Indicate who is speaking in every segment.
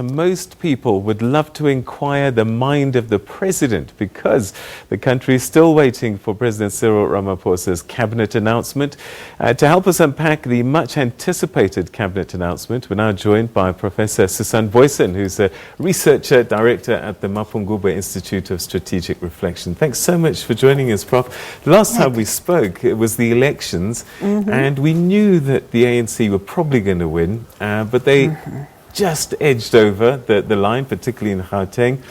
Speaker 1: Most people would love to inquire the mind of the president because the country is still waiting for President Cyril Ramaphosa's cabinet announcement. To help us unpack the much anticipated cabinet announcement, we're now joined by Professor Susan Booysen, who's a researcher director at the Mapungubwe Institute of Strategic Reflection. Thanks so much for joining us, Prof. The last time we spoke, it was the elections, and we knew that the ANC were probably going to win, but they just edged over the line, particularly in Gauteng.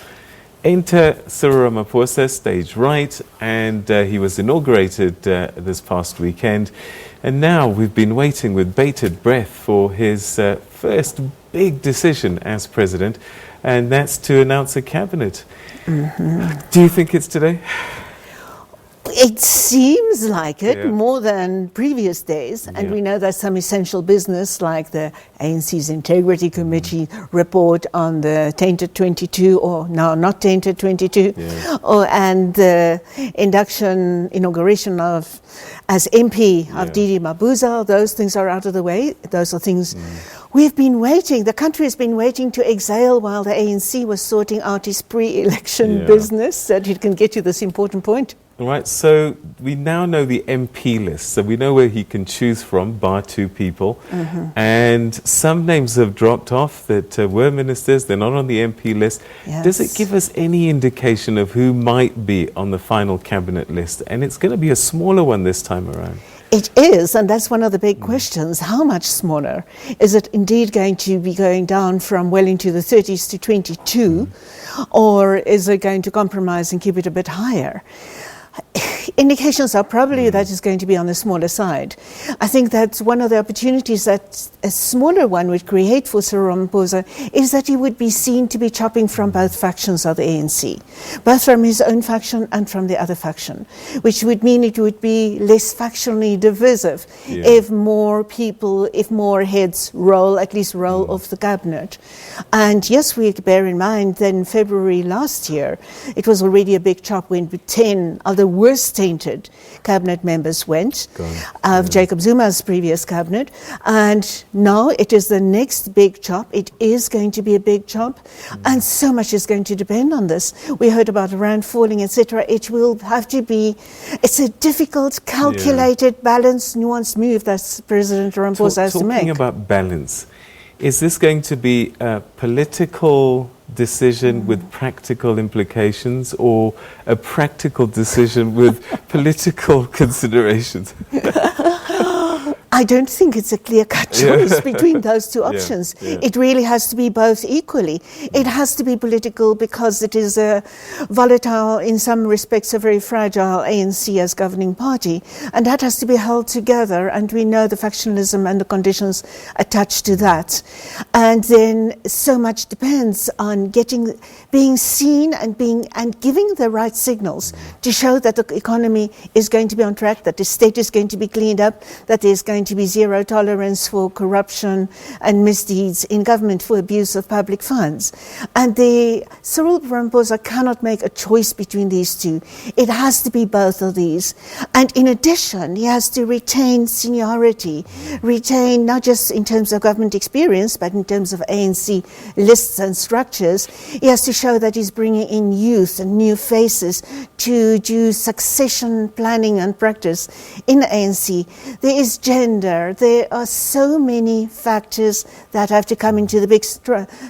Speaker 1: Enter Cyril Ramaphosa, stage right, and he was inaugurated this past weekend. And now we've been waiting with bated breath for his first big decision as president, and that's to announce a cabinet. Do you think it's today?
Speaker 2: It seems like it, more than previous days, and we know that some essential business like the ANC's Integrity Committee report on the tainted 22, or now not tainted 22, and the inauguration of, as MP of Didi Mabuza, those things are out of the way. Those are things we've been waiting, the country has been waiting to exhale while the ANC was sorting out its pre-election business so that it can get to this important point.
Speaker 1: All right, so we now know the MP list, so we know where he can choose from, bar two people. And some names have dropped off that were ministers, they're not on the MP list. Does it give us any indication of who might be on the final cabinet list? And it's going to be a smaller one this time around.
Speaker 2: It is, and that's one of the big questions. How much smaller? Is it indeed going to be going down from well into the 30s to 22, or is it going to compromise and keep it a bit higher? Indications are probably that it's going to be on the smaller side. I think that's one of the opportunities that a smaller one would create for Cyril Ramaphosa is that he would be seen to be chopping from both factions of the ANC, both from his own faction and from the other faction, which would mean it would be less factionally divisive if more people, if more heads roll, at least roll off the cabinet. And yes, we bear in mind that in February last year, it was already a big chop when 10 of the worst tainted cabinet members went, of Jacob Zuma's previous cabinet, and now it is the next big chop. It is going to be a big chop, and so much is going to depend on this. We heard about Rand falling, etc. It will have to be, it's a difficult, calculated, balanced, nuanced move that President Ramaphosa has to make.
Speaker 1: Talking about balance, is this going to be a political decision with practical implications, or a practical decision with political considerations?
Speaker 2: I don't think it's a clear-cut choice between those two options. It really has to be both equally. It has to be political because it is a volatile, in some respects a very fragile ANC as governing party, and that has to be held together, and we know the factionalism and the conditions attached to that. And then so much depends on being seen and giving the right signals to show that the economy is going to be on track, that the state is going to be cleaned up, that there's going to be zero tolerance for corruption and misdeeds in government, for abuse of public funds. And Cyril Ramaphosa cannot make a choice between these two. It has to be both of these. And in addition, he has to retain seniority, retain not just in terms of government experience, but in terms of ANC lists and structures. He has to show that he's bringing in youth and new faces to do succession planning and practice in the ANC. There is gender. There are so many factors that have to come into the big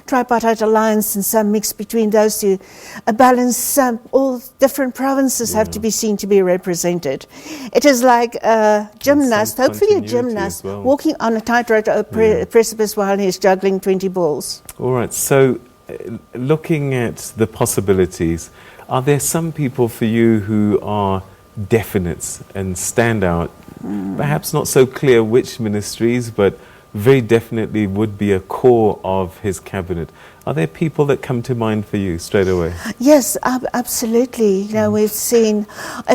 Speaker 2: tripartite alliance, and some mix between those two. A balance, all different provinces have to be seen to be represented. It is like a gymnast, hopefully a gymnast, walking on a tightrope precipice while he's juggling 20 balls.
Speaker 1: All right, so looking at the possibilities, are there some people for you who are definites and stand out, perhaps not so clear which ministries, but very definitely would be a core of his cabinet? Are there people that come to mind for you straight away?
Speaker 2: Yes, absolutely. You know, we've seen,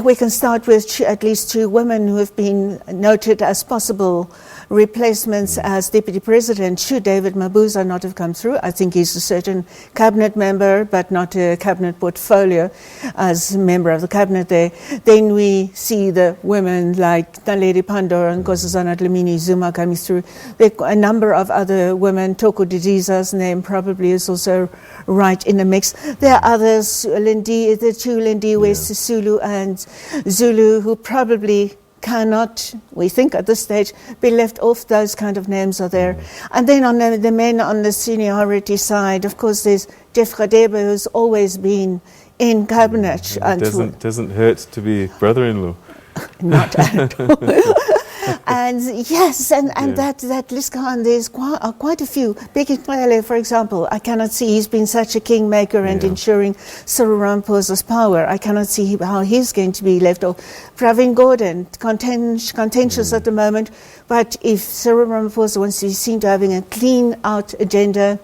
Speaker 2: we can start with at least two women who have been noted as possible replacements as deputy president should David Mabuza not have come through. I think he's a certain cabinet member, but not a cabinet portfolio as a member of the cabinet there. Then we see the women like Naledi Pandor and Nkosazana Dlamini Zuma coming through. There there are a number of other women. Toko Didiza's name probably is also right in the mix. There are others, the two Lindiwe, Sisulu and Zulu, who probably cannot, we think at this stage, be left off. Those kind of names are there. And then on the men on the seniority side, of course, there's Jeff Radebe, who's always been in cabinet.
Speaker 3: It doesn't hurt to be brother-in-law.
Speaker 2: Not at all. And yes, and that list goes on. There's quite a few. Bheki Cele, for example, I cannot see, he's been such a kingmaker and ensuring Cyril Ramaphosa's power. I cannot see how he's going to be left off. Pravin Gordhan, contentious at the moment, but if Cyril Ramaphosa wants to be seen to having a clean out agenda,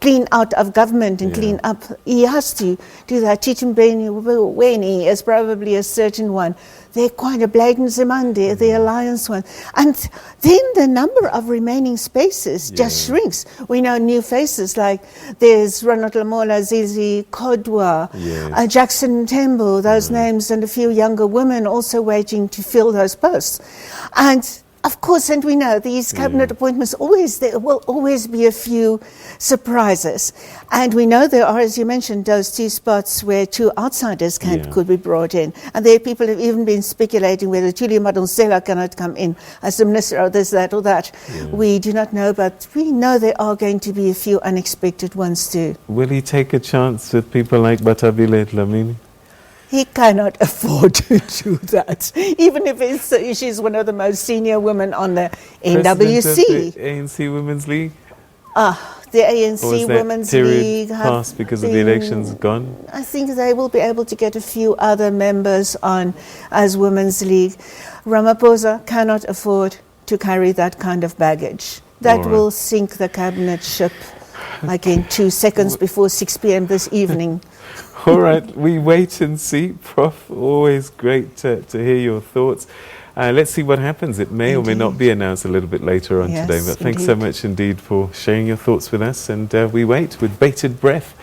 Speaker 2: clean out of government and clean up, he has to do that. Chichimbeni is probably a certain one. They're quite a blatant Zimande, the alliance one. And then the number of remaining spaces just shrinks. We know new faces like there's Ronald Lamola, Zizi Kodwa, Jackson Tembo, those names, and a few younger women also waiting to fill those posts. And of course, and we know these cabinet appointments, there will always be a few surprises. And we know there are, as you mentioned, those two spots where two outsiders could be brought in. And there are people who have even been speculating whether Julia Madonsela cannot come in as the minister or this, that, or that. We do not know, but we know there are going to be a few unexpected ones too.
Speaker 3: Will he take a chance with people like Batabile Dlamini?
Speaker 2: He cannot afford to do that, even if she's one of the most senior women on the NWC.
Speaker 3: The ANC Women's League?
Speaker 2: The ANC Women's League have
Speaker 3: passed because of the elections gone?
Speaker 2: I think they will be able to get a few other members on as Women's League. Ramaphosa cannot afford to carry that kind of baggage. That will sink the cabinet ship like in 2 seconds before 6 p.m. this evening.
Speaker 3: All right, we wait and see. Prof, always great to hear your thoughts. Let's see what happens. It may or may not be announced a little bit later on today. But thanks so much indeed for sharing your thoughts with us. And we wait with bated breath.